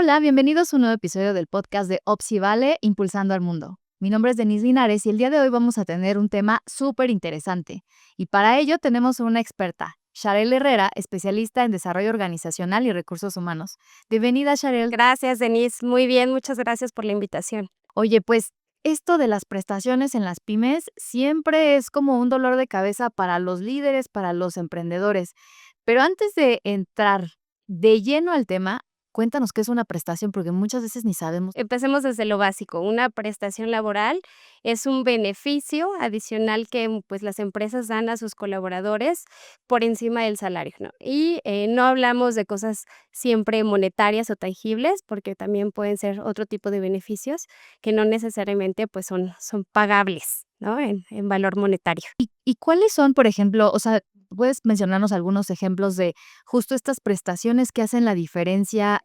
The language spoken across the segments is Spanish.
Hola, bienvenidos a un nuevo episodio del podcast de Opsi Vale, Impulsando al Mundo. Mi nombre es Denise Linares y el día de hoy vamos a tener un tema súper interesante. Y para ello tenemos a una experta, Sharel Herrera, especialista en desarrollo organizacional y recursos humanos. Bienvenida, Sharel. Gracias, Denise. Muy bien, muchas gracias por la invitación. Oye, pues esto de las prestaciones en las pymes siempre es como un dolor de cabeza para los líderes, para los emprendedores. Pero antes de entrar de lleno al tema, cuéntanos qué es una prestación, porque muchas veces ni sabemos. Empecemos desde lo básico. Una prestación laboral es un beneficio adicional que pues, las empresas dan a sus colaboradores por encima del salario, ¿no? Y no hablamos de cosas siempre monetarias o tangibles, porque también pueden ser otro tipo de beneficios que no necesariamente pues, son pagables, ¿no? En valor monetario. ¿Y cuáles son, por ejemplo, o sea, puedes mencionarnos algunos ejemplos de justo estas prestaciones que hacen la diferencia,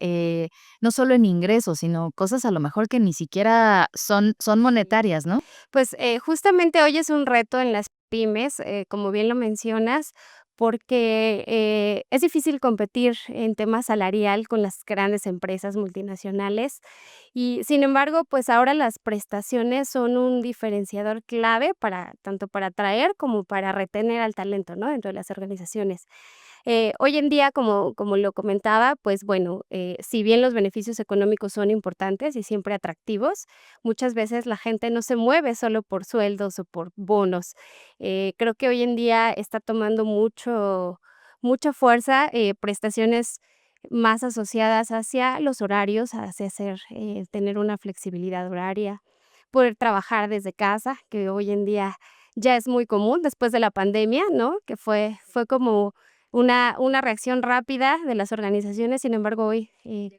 no solo en ingresos, sino cosas a lo mejor que ni siquiera son monetarias, ¿no? Pues, justamente hoy es un reto en las pymes, como bien lo mencionas, porque, es difícil competir en tema salarial con las grandes empresas multinacionales y, sin embargo, pues, ahora las prestaciones son un diferenciador clave para tanto para atraer como para retener al talento, ¿no?, dentro de las organizaciones. Hoy en día, como lo comentaba, pues bueno, si bien los beneficios económicos son importantes y siempre atractivos, muchas veces la gente no se mueve solo por sueldos o por bonos. Creo que hoy en día está tomando mucha fuerza, prestaciones más asociadas hacia los horarios, hacia tener una flexibilidad horaria, poder trabajar desde casa, que hoy en día ya es muy común después de la pandemia, ¿no? Que fue como una reacción rápida de las organizaciones, sin embargo, hoy,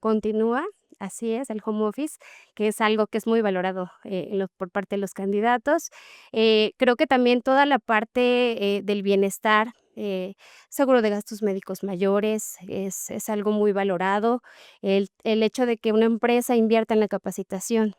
continúa, así es, el home office, que es algo que es muy valorado, por parte de los candidatos. Creo que también toda la parte, del bienestar, seguro de gastos médicos mayores, es algo muy valorado. El hecho de que una empresa invierta en la capacitación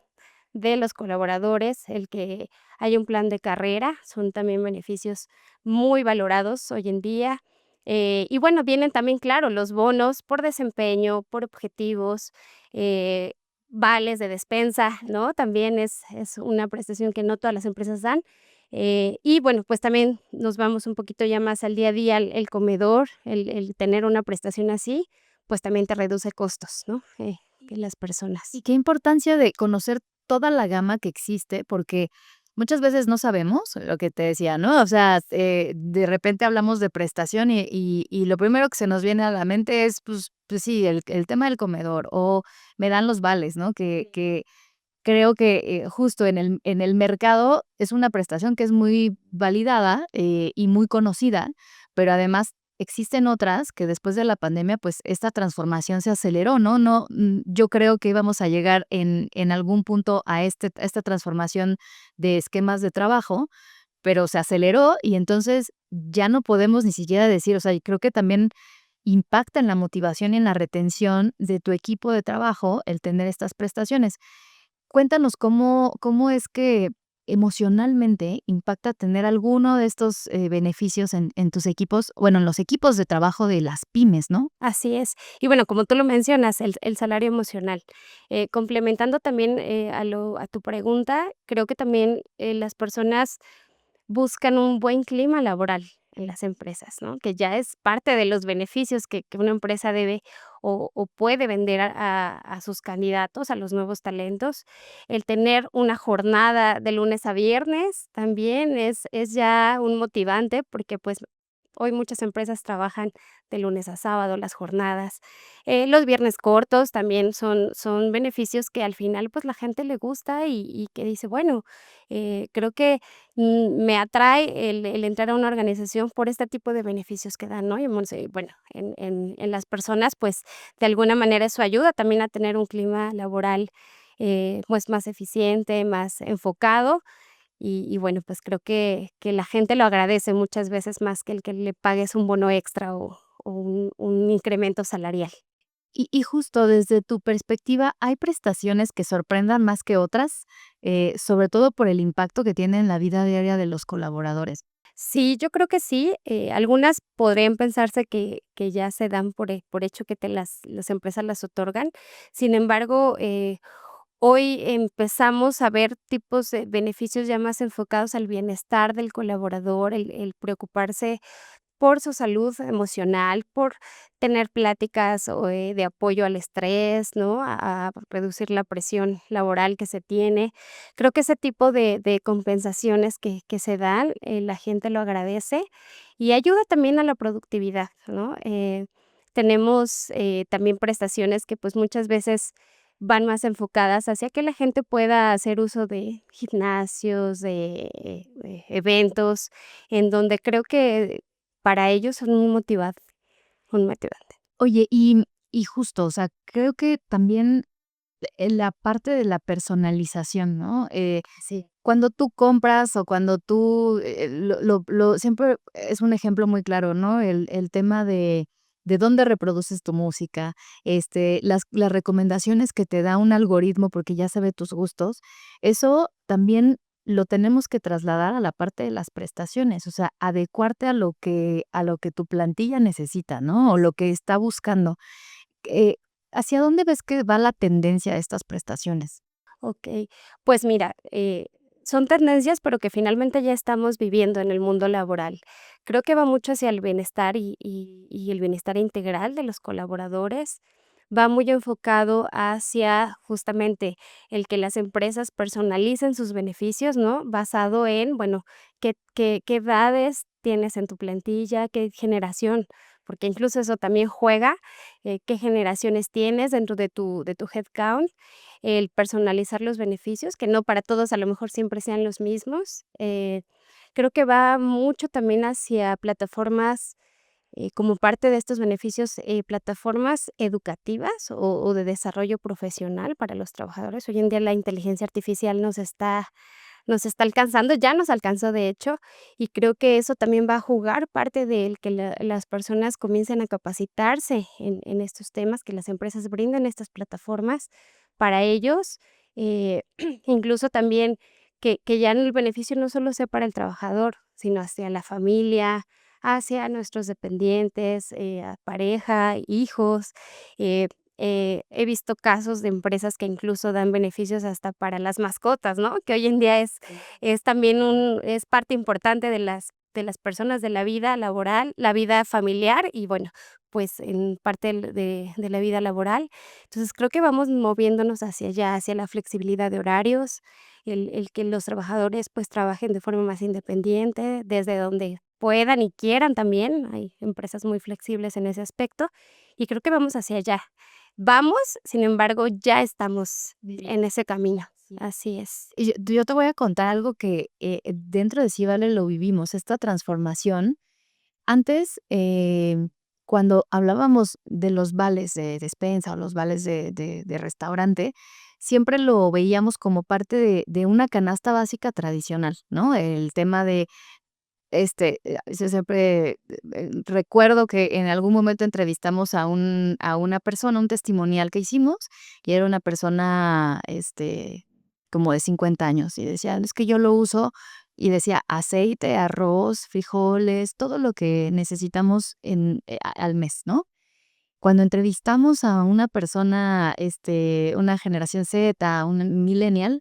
de los colaboradores, el que haya un plan de carrera, son también beneficios muy valorados hoy en día. Y bueno, vienen también, claro, los bonos por desempeño, por objetivos, eh, vales de despensa, ¿no? También es una prestación que no todas las empresas dan. Y bueno, pues también nos vamos un poquito ya más al día a día, el comedor, el tener una prestación así, pues también te reduce costos, ¿no? Que las personas. Y qué importancia de conocer toda la gama que existe, porque muchas veces no sabemos lo que te decía, ¿no? O sea, de repente hablamos de prestación y lo primero que se nos viene a la mente es, pues sí, el tema del comedor o me dan los vales, ¿no? Que creo que, justo en el mercado es una prestación que es muy validada, y muy conocida, pero además existen otras que después de la pandemia, pues, esta transformación se aceleró, ¿no? Yo creo que íbamos a llegar en algún punto a esta transformación de esquemas de trabajo, pero se aceleró y entonces ya no podemos ni siquiera decir, o sea, y creo que también impacta en la motivación y en la retención de tu equipo de trabajo el tener estas prestaciones. Cuéntanos cómo es que emocionalmente impacta tener alguno de estos, beneficios en tus equipos, bueno, en los equipos de trabajo de las pymes, ¿no? Así es. Y bueno, como tú lo mencionas, el salario emocional. Complementando también, a tu pregunta, creo que también, las personas buscan un buen clima laboral en las empresas, ¿no? Que ya es parte de los beneficios que una empresa debe o puede vender a sus candidatos, a los nuevos talentos. El tener una jornada de lunes a viernes también es ya un motivante, porque, pues, hoy muchas empresas trabajan de lunes a sábado las jornadas. Los viernes cortos también son beneficios que al final, pues, la gente le gusta y que dice: "Bueno, creo que me atrae el entrar a una organización por este tipo de beneficios que dan", ¿no? Y bueno, en las personas, pues, de alguna manera eso ayuda también a tener un clima laboral, pues, más eficiente, más enfocado. Y bueno, pues, creo que la gente lo agradece muchas veces más que el que le pagues un bono extra o un incremento salarial. Y justo desde tu perspectiva, ¿hay prestaciones que sorprendan más que otras? Sobre todo por el impacto que tienen en la vida diaria de los colaboradores. Sí, yo creo que sí, algunas podrían pensarse que ya se dan por hecho que te las empresas las otorgan. Sin embargo, hoy empezamos a ver tipos de beneficios ya más enfocados al bienestar del colaborador, el preocuparse por su salud emocional, por tener pláticas de apoyo al estrés, ¿no? A reducir la presión laboral que se tiene. Creo que ese tipo de compensaciones que se dan, la gente lo agradece y ayuda también a la productividad, ¿no? Tenemos, también prestaciones que, pues, muchas veces van más enfocadas hacia que la gente pueda hacer uso de gimnasios, de eventos, en donde creo que para ellos son un motivante. Oye, y justo, o sea, creo que también, la parte de la personalización, ¿no? Sí. Cuando tú compras o cuando tú, lo siempre es un ejemplo muy claro, ¿no? El tema de dónde reproduces tu música, las recomendaciones que te da un algoritmo, porque ya sabe tus gustos, eso también lo tenemos que trasladar a la parte de las prestaciones, o sea, adecuarte a lo que tu plantilla necesita, ¿no? O lo que está buscando. Eh, ¿Hacia dónde ves que va la tendencia de estas prestaciones? Okey. Pues mira, son tendencias, pero que finalmente ya estamos viviendo en el mundo laboral. Creo que va mucho hacia el bienestar y el bienestar integral de los colaboradores. Va muy enfocado hacia, justamente, el que las empresas personalicen sus beneficios, ¿no? Basado en, bueno, qué edades tienes en tu plantilla, qué generación, porque incluso eso también juega, qué generaciones tienes dentro de tu headcount, el personalizar los beneficios, que no para todos a lo mejor siempre sean los mismos. Creo que va mucho también hacia plataformas, como parte de estos beneficios, plataformas educativas o de desarrollo profesional para los trabajadores. Hoy en día la inteligencia artificial nos está alcanzando, ya nos alcanzó de hecho, y creo que eso también va a jugar parte del que las personas comiencen a capacitarse en estos temas, que las empresas brinden estas plataformas para ellos, incluso también que ya el beneficio no solo sea para el trabajador, sino hacia la familia, hacia nuestros dependientes, a pareja, hijos, eh, he visto casos de empresas que incluso dan beneficios hasta para las mascotas, ¿no? Que hoy en día es también es parte importante de las personas, de la vida laboral, la vida familiar y bueno, pues en parte de la vida laboral. Entonces, creo que vamos moviéndonos hacia allá, hacia la flexibilidad de horarios, el que los trabajadores, pues, trabajen de forma más independiente, desde donde puedan y quieran también. Hay empresas muy flexibles en ese aspecto, y creo que vamos hacia allá. Vamos, sin embargo, ya estamos Vivi. en ese camino. Sí. Así es. Y yo te voy a contar algo que, dentro de Sí Vale lo vivimos, esta transformación. Antes, cuando hablábamos de los vales de despensa o los vales de restaurante, siempre lo veíamos como parte de una canasta básica tradicional, ¿no? El tema de yo siempre, recuerdo que en algún momento entrevistamos a una persona, un testimonial que hicimos, y era una persona, como de 50 años, y decía: "Es que yo lo uso", y decía: "Aceite, arroz, frijoles, todo lo que necesitamos al mes", ¿no? Cuando entrevistamos a una persona, una generación Z, un millennial,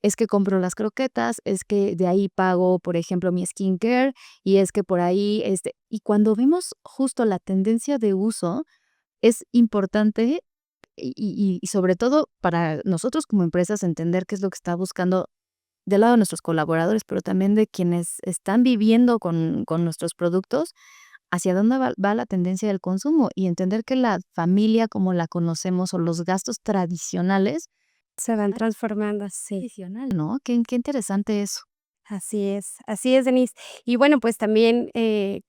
es que compro las croquetas, es que de ahí pago, por ejemplo, mi skincare, y es que por ahí, y cuando vemos justo la tendencia de uso, es importante, y sobre todo para nosotros como empresas entender qué es lo que está buscando del lado de nuestros colaboradores, pero también de quienes están viviendo con nuestros productos, hacia dónde va la tendencia del consumo, y entender que la familia como la conocemos, o los gastos tradicionales, Se van transformando, sí. tradicional, ¿no? Qué interesante eso. Así es, Denise. Y bueno, pues también,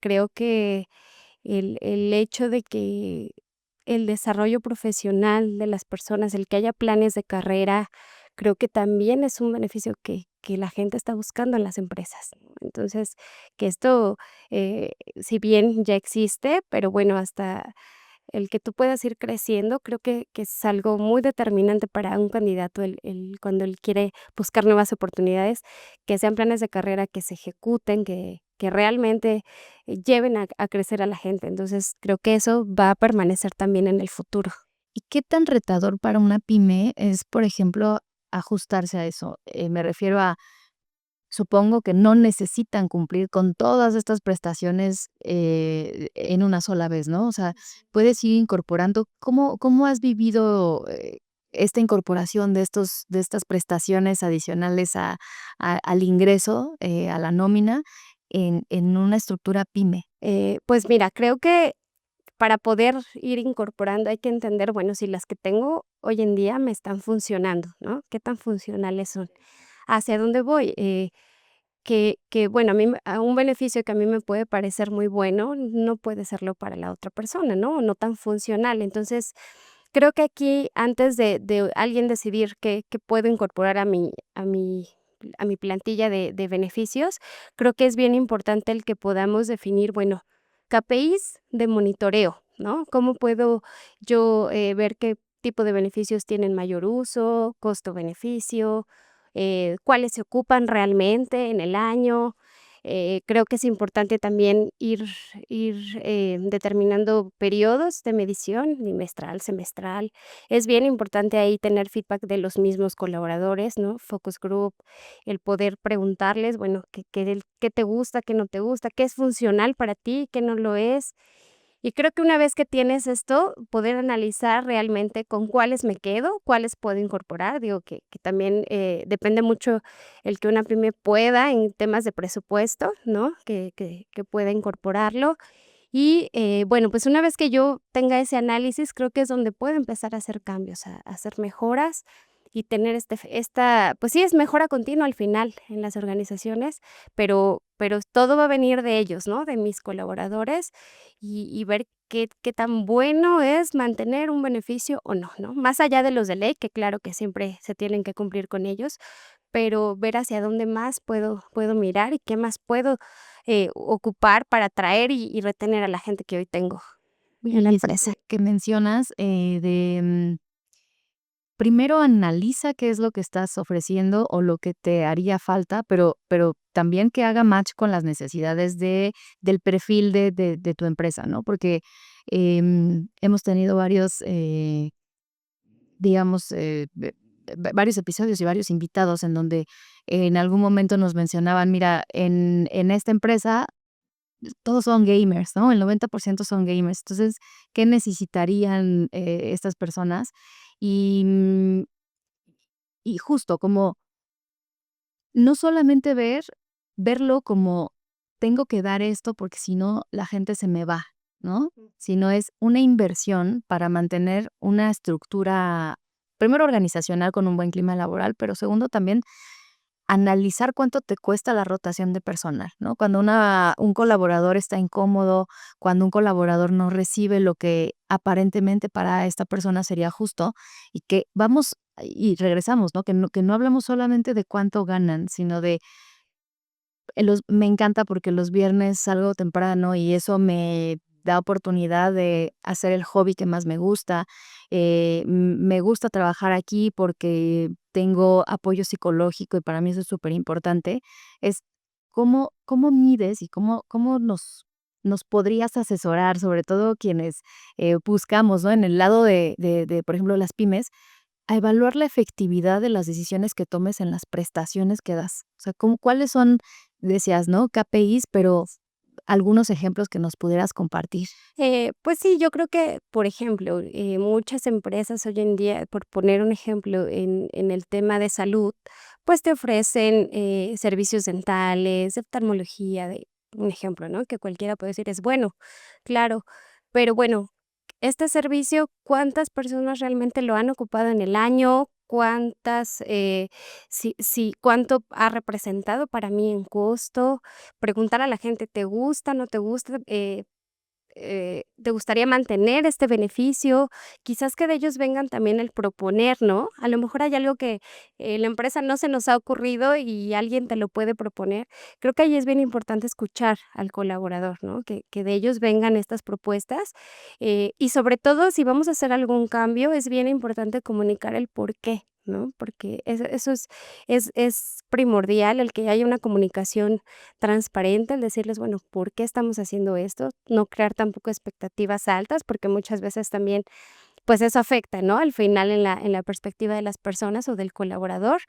creo que el hecho de que el desarrollo profesional de las personas, el que haya planes de carrera, creo que también es un beneficio que la gente está buscando en las empresas, ¿no? Entonces, que esto, si bien ya existe, pero bueno, hasta el que tú puedas ir creciendo, creo que es algo muy determinante para un candidato, el cuando él quiere buscar nuevas oportunidades, que sean planes de carrera que se ejecuten, que que realmente lleven a crecer a la gente. Entonces, creo que eso va a permanecer también en el futuro. ¿Y qué tan retador para una pyme es, por ejemplo, ajustarse a eso? Me refiero a, supongo que no necesitan cumplir con todas estas prestaciones, en una sola vez, ¿no? O sea, puedes ir incorporando. ¿Cómo has vivido, esta incorporación de estas prestaciones adicionales al ingreso, a la nómina en una estructura pyme? Pues mira, creo que para poder ir incorporando hay que entender, bueno, si las que tengo hoy en día me están funcionando, ¿no? ¿Qué tan funcionales son? ¿Hacia dónde voy? Que bueno, a un beneficio que a mí me puede parecer muy bueno, no puede serlo para la otra persona, ¿no? O no tan funcional. Entonces, creo que aquí, antes de alguien decidir qué puedo incorporar a mi plantilla de beneficios, creo que es bien importante el que podamos definir, bueno, KPIs de monitoreo, ¿no? ¿Cómo puedo yo, ver qué tipo de beneficios tienen mayor uso, costo-beneficio, cuáles se ocupan realmente en el año? Creo que es importante también ir determinando periodos de medición, bimestral, semestral. Es bien importante ahí tener feedback de los mismos colaboradores, ¿no? Focus group, el poder preguntarles, bueno, qué te gusta, qué no te gusta, qué es funcional para ti, qué no lo es. Y creo que una vez que tienes esto, poder analizar realmente con cuáles me quedo, cuáles puedo incorporar. Digo que también, depende mucho el que una pyme pueda en temas de presupuesto, ¿no? Que pueda incorporarlo. Y, bueno, pues una vez que yo tenga ese análisis, creo que es donde puedo empezar a hacer cambios, a hacer mejoras y tener pues sí, es mejora continua al final en las organizaciones, pero todo va a venir de ellos, ¿no? De mis colaboradores y ver qué tan bueno es mantener un beneficio o no, ¿no? Más allá de los de ley, que claro que siempre se tienen que cumplir con ellos, pero ver hacia dónde más puedo mirar y qué más puedo, ocupar para atraer y retener a la gente que hoy tengo Oye, en la y eso empresa. que mencionas, primero analiza qué es lo que estás ofreciendo o lo que te haría falta, pero también que haga match con las necesidades del perfil de tu empresa, ¿no? Porque, hemos tenido varios, digamos, varios episodios y varios invitados en donde en algún momento nos mencionaban: "Mira, en esta empresa todos son gamers, ¿no? El 90% son gamers. Entonces, ¿qué necesitarían, estas personas?". Y, y justo como no solamente verlo como tengo que dar esto porque si no la gente se me va, ¿no? Sino es una inversión para mantener una estructura, primero organizacional con un buen clima laboral, pero segundo también analizar cuánto te cuesta la rotación de personal, ¿no? Cuando un colaborador está incómodo, cuando un colaborador no recibe lo que aparentemente para esta persona sería justo, y que vamos y regresamos, ¿no? Que no hablamos solamente de cuánto ganan, sino de me encanta porque los viernes salgo temprano y eso me da oportunidad de hacer el hobby que más me gusta. Me gusta trabajar aquí porque tengo apoyo psicológico y para mí eso es súper importante. Es cómo mides y cómo nos podrías asesorar, sobre todo quienes, buscamos, ¿no? En el lado de, por ejemplo, las pymes, a evaluar la efectividad de las decisiones que tomes en las prestaciones que das. O sea, ¿cuáles son, decías, ¿no? KPIs, pero algunos ejemplos que nos pudieras compartir? Pues sí, yo creo que, por ejemplo, muchas empresas hoy en día, por poner un ejemplo, en el tema de salud, pues te ofrecen servicios dentales, de oftalmología, de un ejemplo, ¿no? Que cualquiera puede decir es bueno, claro, pero bueno, este servicio, ¿cuántas personas realmente lo han ocupado en el año? ¿Cuánto ha representado para mí en costo? Preguntar a la gente, ¿te gusta, no te gusta? ¿Te gustaría mantener este beneficio? Quizás que de ellos vengan también el proponer, ¿no? A lo mejor hay algo que, la empresa no se nos ha ocurrido y alguien te lo puede proponer. Creo que ahí es bien importante escuchar al colaborador, ¿no? Que de ellos vengan estas propuestas, y sobre todo, si vamos a hacer algún cambio, es bien importante comunicar el por qué. ¿no? Porque eso es primordial, el que haya una comunicación transparente, el decirles, bueno, ¿por qué estamos haciendo esto? No crear tampoco expectativas altas, porque muchas veces también pues eso afecta, ¿no? Al final en la perspectiva de las personas o del colaborador,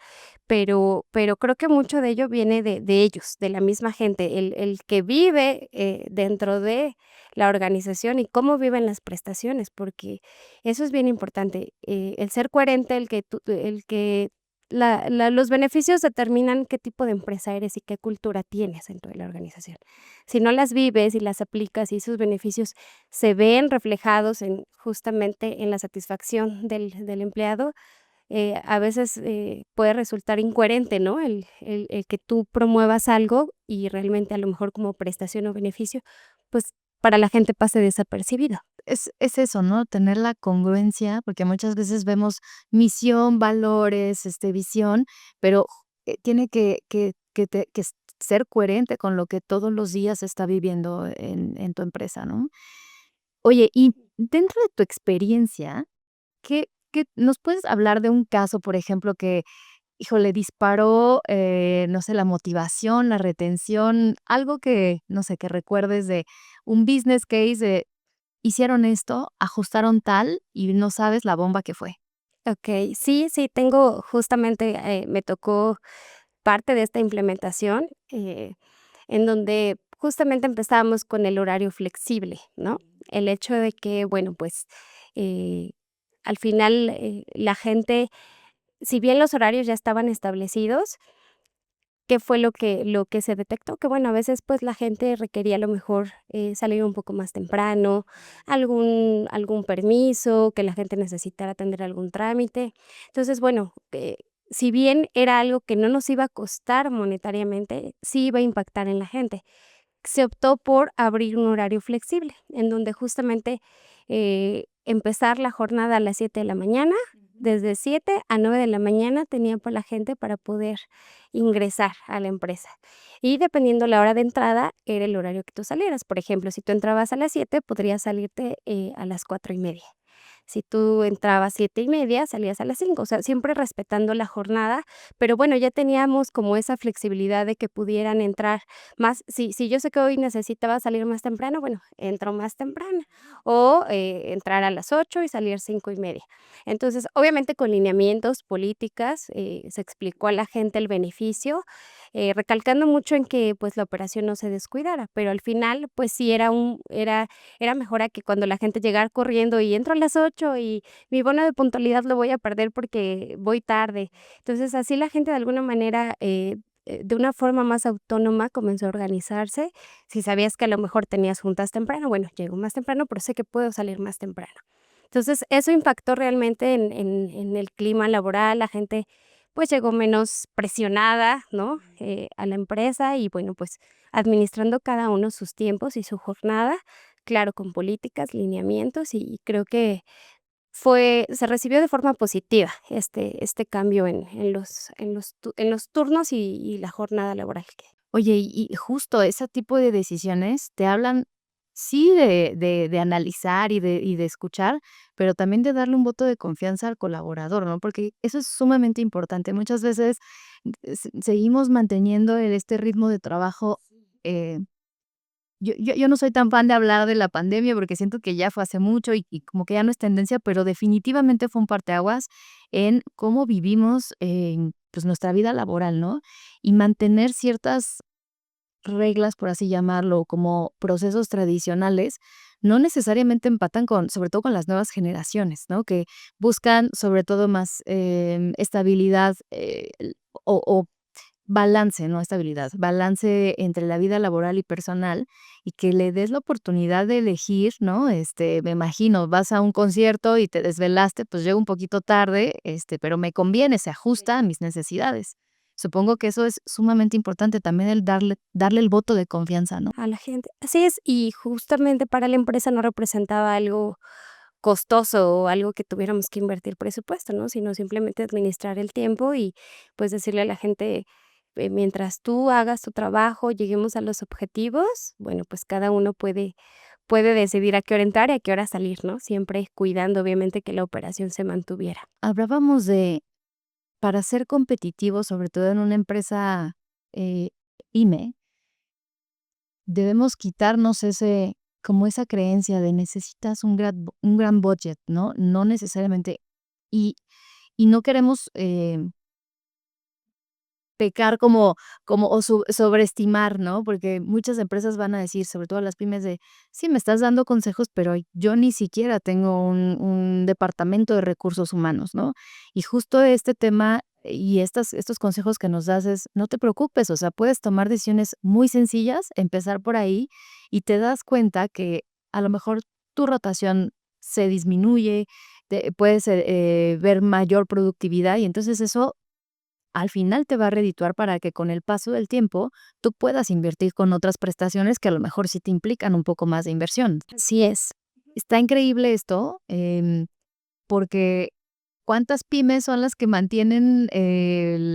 pero creo que mucho de ello viene de ellos, de la misma gente, el que vive, dentro de la organización y cómo viven las prestaciones, porque eso es bien importante, el ser coherente, el que los beneficios determinan qué tipo de empresa eres y qué cultura tienes dentro de la organización. Si no las vives y las aplicas y esos beneficios se ven reflejados en justamente en la satisfacción del empleado, a veces, puede resultar incoherente, ¿no? El que tú promuevas algo y realmente a lo mejor como prestación o beneficio, pues, para la gente pase desapercibido. Es eso, ¿no? Tener la congruencia, porque muchas veces vemos misión, valores, visión, pero tiene que ser coherente con lo que todos los días se está viviendo en tu empresa, ¿no? Oye, y dentro de tu experiencia, ¿qué nos puedes hablar de un caso, por ejemplo, que, híjole, disparó, no sé, la motivación, la retención, algo que, no sé, que recuerdes de un business case de hicieron esto, ajustaron tal y no sabes la bomba que fue? Okey, sí, sí, tengo justamente, me tocó parte de esta implementación, en donde justamente empezábamos con el horario flexible, ¿no? El hecho de que, bueno, pues, eh, al final, la gente, si bien los horarios ya estaban establecidos, ¿qué fue lo que se detectó? Que, bueno, a veces, pues, la gente requería a lo mejor, salir un poco más temprano, algún permiso, que la gente necesitara atender algún trámite. Entonces, bueno, si bien era algo que no nos iba a costar monetariamente, sí iba a impactar en la gente. Se optó por abrir un horario flexible, en donde justamente, empezar la jornada a las 7 de la mañana, desde 7 a 9 de la mañana tenía por la gente para poder ingresar a la empresa. Y dependiendo la hora de entrada, era el horario que tú salieras. Por ejemplo, si tú entrabas a las 7 podrías salirte, a las 4:30. Si tú entrabas 7:30, salías a las 5, o sea, siempre respetando la jornada, pero bueno, ya teníamos como esa flexibilidad de que pudieran entrar más. Si yo sé que hoy necesitaba salir más temprano, bueno, entro más temprano, o, entrar a las 8 y salir 5:30. Entonces, obviamente con lineamientos, políticas, se explicó a la gente el beneficio, recalcando mucho en que, pues, la operación no se descuidara, pero al final, pues sí era mejor a que cuando la gente llegara corriendo y entro a las 8 y mi bono de puntualidad lo voy a perder porque voy tarde. Entonces, así la gente de alguna manera, de una forma más autónoma comenzó a organizarse. Si sabías que a lo mejor tenías juntas temprano, bueno, llego más temprano, pero sé que puedo salir más temprano. Entonces, eso impactó realmente en el clima laboral, la gente, pues, llegó menos presionada, ¿no?, a la empresa y, bueno, pues, administrando cada uno sus tiempos y su jornada, claro, con políticas, lineamientos, y creo que se recibió de forma positiva este cambio en los turnos y la jornada laboral. Oye, y justo ese tipo de decisiones te hablan, sí, de analizar y de escuchar, pero también de darle un voto de confianza al colaborador, ¿no? Porque eso es sumamente importante. Muchas veces, seguimos manteniendo este ritmo de trabajo, eh yo no soy tan fan de hablar de la pandemia porque siento que ya fue hace mucho y como que ya no es tendencia, pero definitivamente fue un parteaguas en cómo vivimos, pues, nuestra vida laboral, ¿no? Y mantener ciertas reglas, por así llamarlo, como procesos tradicionales, no necesariamente empatan con, sobre todo con las nuevas generaciones, ¿no? Que buscan sobre todo más, estabilidad, o balance, no estabilidad, balance entre la vida laboral y personal, y que le des la oportunidad de elegir, ¿no? Me imagino, vas a un concierto y te desvelaste, pues llego un poquito tarde, pero me conviene, se ajusta a mis necesidades. Supongo que eso es sumamente importante también el darle el voto de confianza, ¿no? A la gente. Así es, y justamente para la empresa no representaba algo costoso o algo que tuviéramos que invertir presupuesto, ¿no? Sino simplemente administrar el tiempo y, pues, decirle a la gente, mientras tú hagas tu trabajo, lleguemos a los objetivos, bueno, pues, cada uno puede decidir a qué hora entrar y a qué hora salir, ¿no? Siempre cuidando, obviamente, que la operación se mantuviera. Hablábamos de para ser competitivos, sobre todo en una empresa, eh, pyme, debemos quitarnos como esa creencia de necesitas un gran budget, ¿no? No necesariamente. Y y no queremos, pecar como o sobreestimar, ¿no? Porque muchas empresas van a decir, sobre todo las pymes, de: "Sí, me estás dando consejos, pero yo ni siquiera tengo un departamento de recursos humanos", ¿no? Y justo este tema y estos consejos que nos das es: "No te preocupes, o sea, puedes tomar decisiones muy sencillas, empezar por ahí, y te das cuenta que a lo mejor tu rotación se disminuye, puedes, ver mayor productividad, y entonces eso al final te va a redituar para que con el paso del tiempo tú puedas invertir con otras prestaciones que a lo mejor sí te implican un poco más de inversión". Así es. Está increíble esto, porque ¿cuántas pymes son las que mantienen,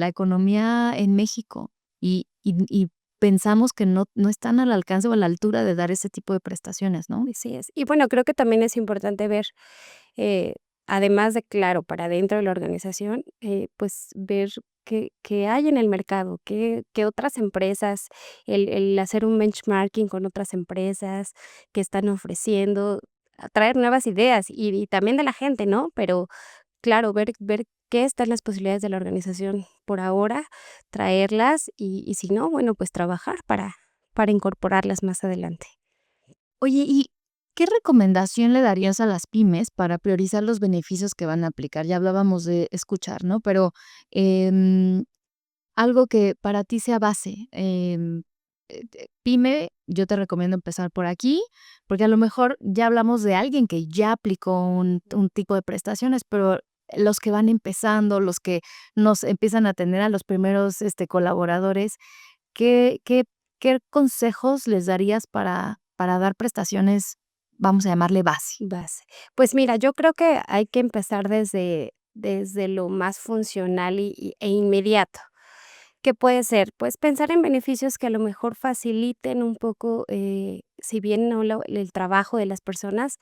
la economía en México? Y pensamos que no están al alcance o a la altura de dar ese tipo de prestaciones, ¿no? Así es. Y bueno, creo que también es importante ver, eh, además de, claro, para dentro de la organización, pues ver qué hay en el mercado, qué otras empresas, el hacer un benchmarking con otras empresas que están ofreciendo, traer nuevas ideas y también de la gente, ¿no? Pero claro, ver qué están las posibilidades de la organización por ahora, traerlas y si no, bueno, pues trabajar para incorporarlas más adelante. Oye, ¿y qué recomendación le darías a las pymes para priorizar los beneficios que van a aplicar? Ya hablábamos de escuchar, ¿no? Pero, algo que para ti sea base, pyme, yo te recomiendo empezar por aquí, porque a lo mejor ya hablamos de alguien que ya aplicó un tipo de prestaciones, pero los que van empezando, los que nos empiezan a tener a los primeros, colaboradores, ¿qué qué consejos les darías para dar prestaciones, vamos a llamarle base? Base. Pues mira, yo creo que hay que empezar desde lo más funcional e inmediato. ¿Qué puede ser? Pues pensar en beneficios que a lo mejor faciliten un poco, si bien no el trabajo de las personas,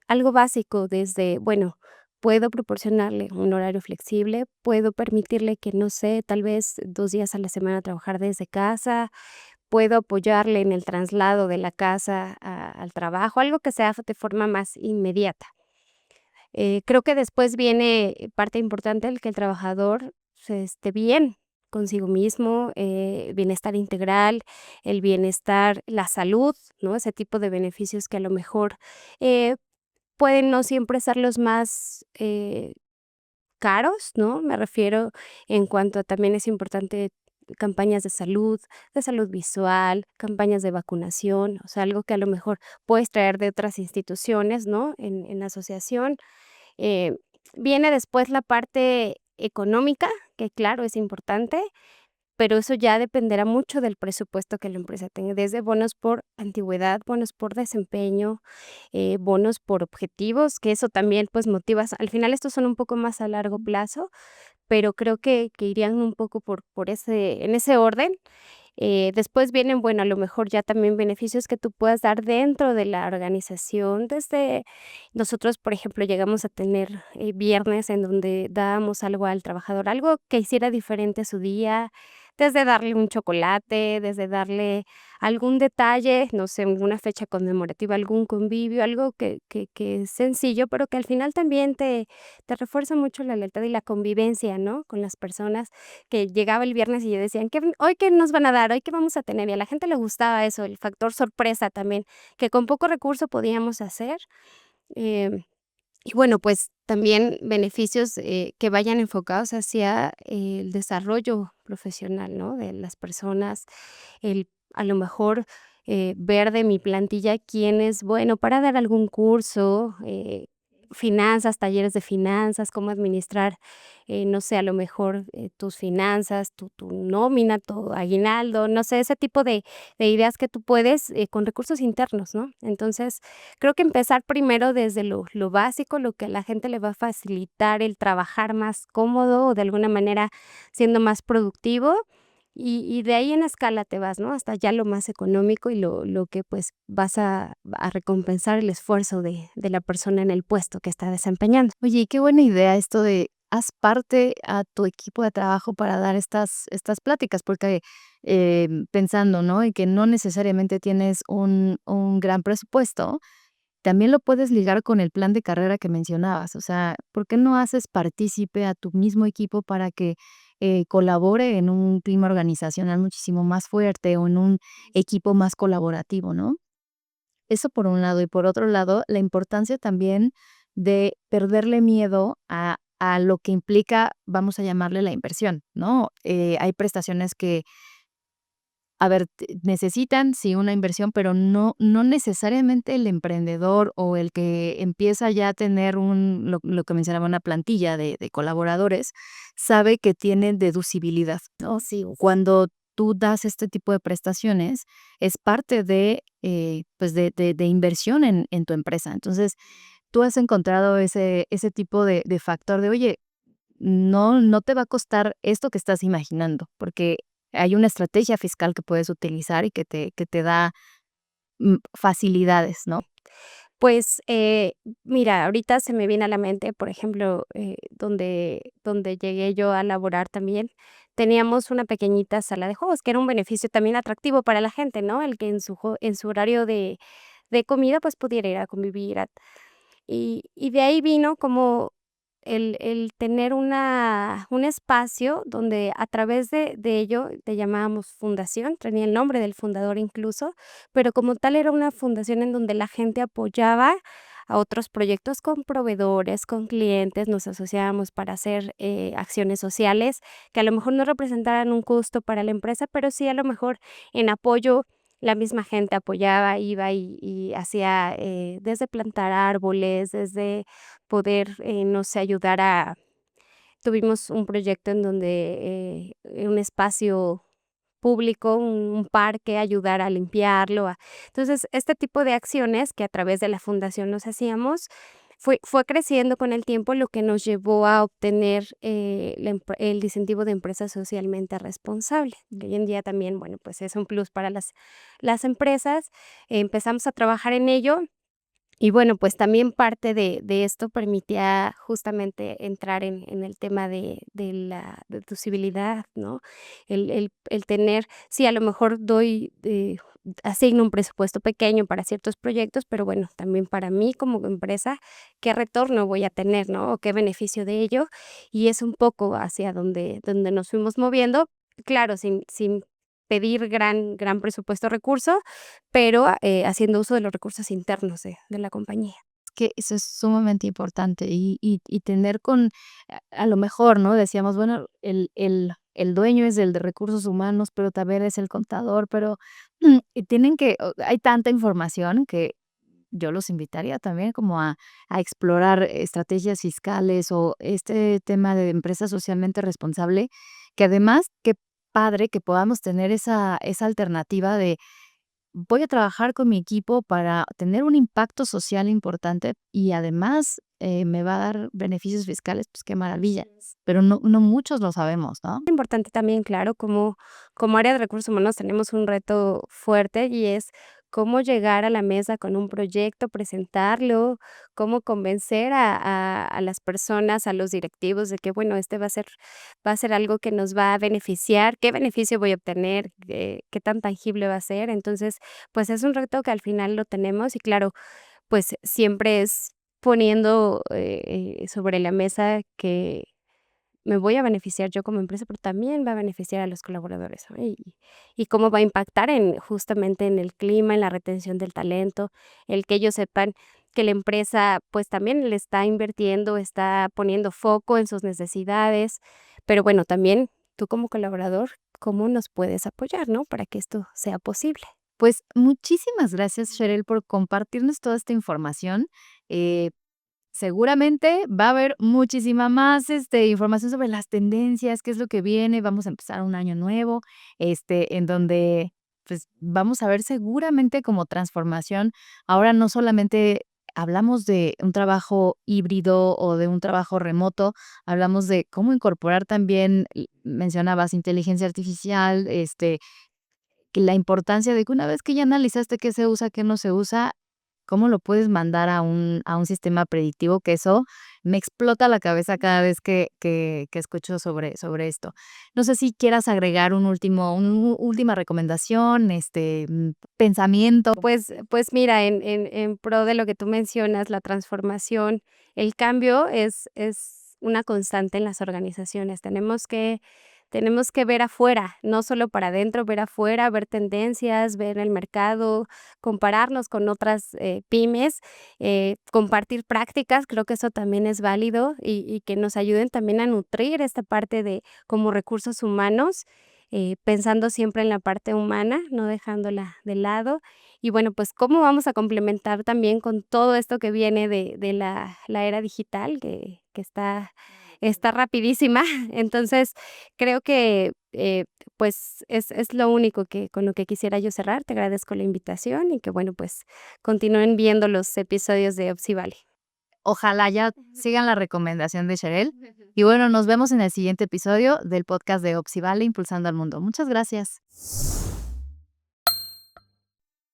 algo básico desde, bueno, puedo proporcionarle un horario flexible, puedo permitirle que, no sé, tal vez 2 días a la semana trabajar desde casa, puedo apoyarle en el traslado de la casa al trabajo, algo que sea de forma más inmediata. Creo que después viene parte importante el que el trabajador se esté bien consigo mismo, bienestar integral, el bienestar, la salud, ¿no? Ese tipo de beneficios que a lo mejor, eh, pueden no siempre ser los más, caros, ¿no? Me refiero en cuanto a también es importante campañas de salud visual, campañas de vacunación, o sea, algo que a lo mejor puedes traer de otras instituciones, ¿no? En la asociación. Eh, Viene después la parte económica, que claro, es importante, pero eso ya dependerá mucho del presupuesto que la empresa tenga, desde bonos por antigüedad, bonos por desempeño, bonos por objetivos, que eso también, pues, motivas. Al final, estos son un poco más a largo plazo, pero creo que irían un poco por ese en ese orden. Después vienen, bueno, a lo mejor ya también beneficios que tú puedas dar dentro de la organización. Desde nosotros, por ejemplo, llegamos a tener, viernes en donde dábamos algo al trabajador, algo que hiciera diferente su día, desde darle un chocolate, desde darle algún detalle, no sé, alguna fecha conmemorativa, algún convivio, algo que es sencillo, pero que al final también te refuerza mucho la lealtad y la convivencia, ¿no?, con las personas que llegaba el viernes y decían: ¿Hoy qué nos van a dar? ¿Hoy qué vamos a tener?". Y a la gente le gustaba eso, el factor sorpresa también, que con poco recurso podíamos hacer. Em, y bueno, pues también beneficios, que vayan enfocados hacia el desarrollo profesional, ¿no?, de las personas, el a lo mejor, ver de mi plantilla quién es bueno para dar algún curso, finanzas, talleres de finanzas, cómo administrar, no sé, a lo mejor, tus finanzas, tu nómina, tu aguinaldo, no sé, ese tipo de ideas que tú puedes, con recursos internos, ¿no? Entonces, creo que empezar primero desde lo básico, lo que a la gente le va a facilitar el trabajar más cómodo o de alguna manera siendo más productivo, y de ahí en escala te vas, ¿no? Hasta ya lo más económico y lo que, pues, vas a recompensar el esfuerzo de la persona en el puesto que está desempeñando. Oye, y qué buena idea esto de haz parte a tu equipo de trabajo para dar estas pláticas, porque, pensando, ¿no?, en que no necesariamente tienes un gran presupuesto, también lo puedes ligar con el plan de carrera que mencionabas. O sea, ¿por qué no haces partícipe a tu mismo equipo para que, colabore en un clima organizacional muchísimo más fuerte o en un equipo más colaborativo, ¿no? Eso por un lado, y por otro lado, la importancia también de perderle miedo a lo que implica, vamos a llamarle la inversión, ¿no? Hay prestaciones que, a ver, necesitan, sí, una inversión, pero no necesariamente el emprendedor o el que empieza ya a tener lo que mencionaba, una plantilla de colaboradores, sabe que tienen deducibilidad, ¿no? Sí, cuando tú das este tipo de prestaciones, es parte de, pues, de inversión en tu empresa. Entonces, tú has encontrado ese tipo de factor de, oye, no te va a costar esto que estás imaginando, porque hay una estrategia fiscal que puedes utilizar y que te da, facilidades, ¿no? Pues, mira, ahorita se me viene a la mente, por ejemplo, donde llegué yo a laborar también, teníamos una pequeñita sala de juegos, que era un beneficio también atractivo para la gente, ¿no? El que en su horario de comida, pues, pudiera ir a convivir y de ahí vino como el tener un espacio donde a través de ello, le llamábamos fundación, tenía el nombre del fundador incluso, pero como tal era una fundación en donde la gente apoyaba a otros proyectos con proveedores, con clientes, nos asociábamos para hacer, acciones sociales que a lo mejor no representaran un costo para la empresa, pero sí a lo mejor en apoyo la misma gente apoyaba, iba y hacía, desde plantar árboles, desde poder, no sé, ayudar a tuvimos un proyecto en donde, en un espacio público, un parque, ayudar a limpiarlo, entonces, este tipo de acciones que a través de la fundación nos hacíamos, fue creciendo con el tiempo, lo que nos llevó a obtener, el incentivo de empresa socialmente responsable, que hoy en día también, bueno, pues es un plus para las empresas. Empezamos a trabajar en ello y bueno, pues también parte de esto permitía justamente entrar en el tema de la deducibilidad, ¿no? El tener, sí, a lo mejor asigno un presupuesto pequeño para ciertos proyectos, pero bueno, también para mí como empresa, ¿qué retorno voy a tener, no? O qué beneficio de ello. Y es un poco hacia donde nos fuimos moviendo, claro, sin pedir gran presupuesto o recurso, pero, haciendo uso de los recursos internos de la compañía. Que eso es sumamente importante y tener a lo mejor, ¿no? Decíamos, bueno, el dueño es el de recursos humanos, pero también es el contador, pero, y tienen hay tanta información que yo los invitaría también como a explorar estrategias fiscales o este tema de empresa socialmente responsable, que además, qué padre que podamos tener esa alternativa de voy a trabajar con mi equipo para tener un impacto social importante y además, me va a dar beneficios fiscales, pues qué maravilla, pero no muchos lo sabemos, ¿no? Importante también, claro, como área de recursos humanos tenemos un reto fuerte y es cómo llegar a la mesa con un proyecto, presentarlo, cómo convencer a las personas, a los directivos de que, bueno, este va a ser algo que nos va a beneficiar, qué beneficio voy a obtener, qué tan tangible va a ser. Entonces, pues, es un reto que al final lo tenemos y claro, pues, siempre es poniendo, sobre la mesa que me voy a beneficiar yo como empresa, pero también va a beneficiar a los colaboradores, ¿no? Y cómo va a impactar justamente en el clima, en la retención del talento, el que ellos sepan que la empresa, pues, también le está invirtiendo, está poniendo foco en sus necesidades, pero bueno, también tú como colaborador, ¿cómo nos puedes apoyar, no? Para que esto sea posible. Pues, muchísimas gracias, Sherel, por compartirnos toda esta información. Eh, Seguramente va a haber muchísima más, información sobre las tendencias, qué es lo que viene. Vamos a empezar un año nuevo, en donde, pues, vamos a ver seguramente como transformación. Ahora no solamente hablamos de un trabajo híbrido o de un trabajo remoto, hablamos de cómo incorporar también, mencionabas inteligencia artificial, que la importancia de que una vez que ya analizaste qué se usa, qué no se usa, ¿cómo lo puedes mandar a un sistema predictivo? Que eso me explota la cabeza cada vez que escucho sobre esto. No sé si quieras agregar última recomendación, pensamiento. Pues mira, en pro de lo que tú mencionas, la transformación, el cambio es una constante en las organizaciones. Tenemos que ver afuera, no solo para adentro, ver afuera, ver tendencias, ver el mercado, compararnos con otras, pymes, compartir prácticas, creo que eso también es válido y que nos ayuden también a nutrir esta parte de como recursos humanos, pensando siempre en la parte humana, no dejándola de lado. Y bueno, pues, ¿cómo vamos a complementar también con todo esto que viene de la era digital que está rapidísima? Entonces, creo que, pues, es lo único que con lo que quisiera yo cerrar. Te agradezco la invitación y que, bueno, pues, continúen viendo los episodios de Opsi Valley. Ojalá ya sigan la recomendación de Sherel. Y bueno, nos vemos en el siguiente episodio del podcast de Opsi Vale, Impulsando al Mundo. Muchas gracias.